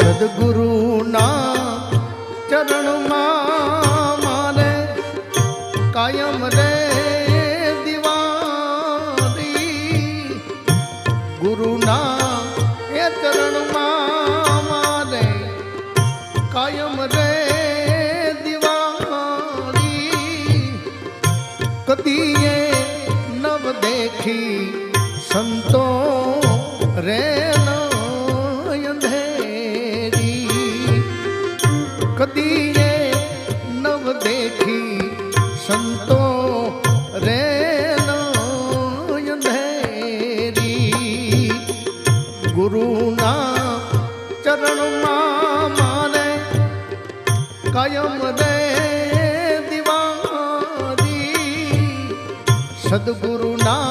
સદગુરુના ચરણમાં મારે કાયમ રે દિવાળી. ગુરુના એ ચરણમાં મારે કાયમ રે દિવાળી. કદીએ નવ દેખી સંતો રે કદીએ નવ દેખી સંતો રે અંધેરી. ગુરુના ચરણમાં મારે કાયમ રે દિવાળી. સદગુરુના